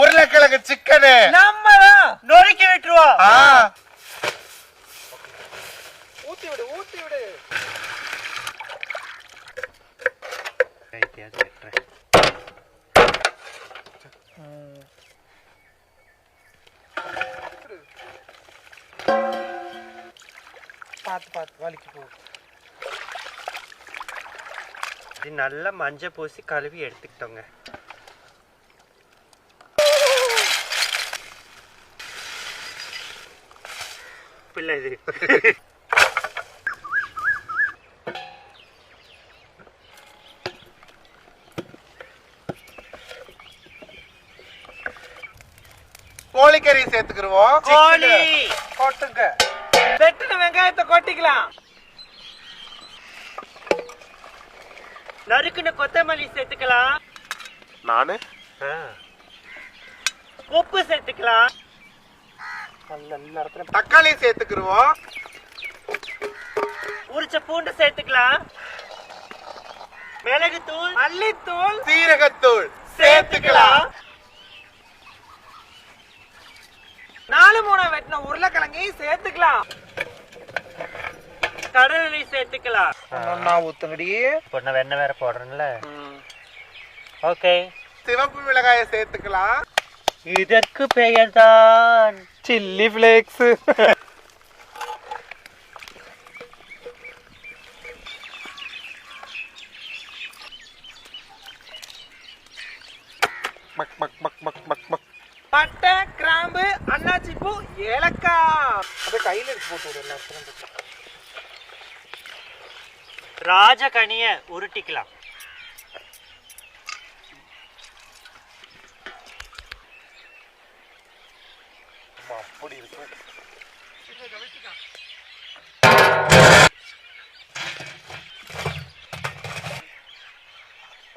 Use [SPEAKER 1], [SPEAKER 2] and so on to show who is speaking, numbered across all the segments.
[SPEAKER 1] உருளைக்கிழங்கு சிக்கனு
[SPEAKER 2] நம்ம நொறுக்கி விட்டுருவோம். ஊத்தி விடு ஊத்தி விடு. பார்த்து பார்த்து வலிக்கு போ.
[SPEAKER 3] இது நல்லா மஞ்சள் பூசி கழுவி எடுத்துக்கிட்டோங்க. பிள்ளை இது
[SPEAKER 1] கோழிக்கறி சேர்த்துக்கிருவோம்.
[SPEAKER 3] கோழி
[SPEAKER 2] கொட்டுங்க. வெட்டின வெங்காயத்தை கொட்டிக்கலாம்.
[SPEAKER 3] நறுக்குன்னு கொத்தமல்லி சேர்த்துக்கலாம்.
[SPEAKER 1] நானு
[SPEAKER 3] உப்பு சேர்த்துக்கலாம்.
[SPEAKER 1] தக்காளி சேர்த்துக்கிருவோம்.
[SPEAKER 3] உரிச்ச பூண்டு சேர்த்துக்கலாம். மிளகுத்தூள்,
[SPEAKER 2] மல்லித்தூள்,
[SPEAKER 1] சீரகத்தூள்
[SPEAKER 3] சேர்த்துக்கலாம்.
[SPEAKER 2] 4 வெட்டின உருளைக்கிழங்கையும் சேர்த்துக்கலாம்.
[SPEAKER 3] கடலை சேர்த்துக்கலாம்.
[SPEAKER 2] நான் ஊத்துங்கடி.
[SPEAKER 3] பொண்ணு வெண்ணெய் வேற போடுறேன்ல. ஓகே.
[SPEAKER 1] சிவப்பு மிளகாயை சேர்த்துக்கலாம்.
[SPEAKER 3] இதற்கு பெயர்தான்
[SPEAKER 2] chilli flakes.
[SPEAKER 1] Buck buck buck buck buck buck.
[SPEAKER 2] பட்டை, கிராம்பு, அன்னாச்சி பூ, ஏலக்காய். அத கையில எடுத்து போட்டு விடு. எல்லாத்தையும்
[SPEAKER 3] ராஜகனிய உருட்டிக்கலாம்.
[SPEAKER 1] அப்படி இருக்கு.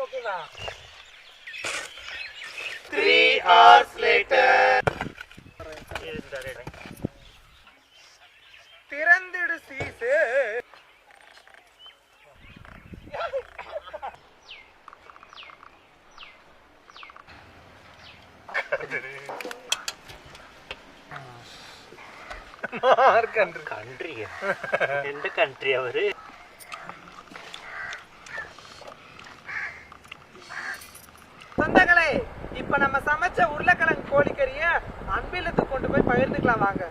[SPEAKER 2] ஓகேவா?
[SPEAKER 1] 3 hours later.
[SPEAKER 2] திறந்திடு சீசு.
[SPEAKER 3] கண்ட்ரி எந்த கண்ட்ரி அவரு?
[SPEAKER 2] சொந்தங்களே, இப்ப நம்ம சமைச்ச உருளைக்கிழங்கு கோழிக்கறிய அன்பிலத்துக்கு கொண்டு போய் பகிர்ந்துக்கலாம் வாங்க.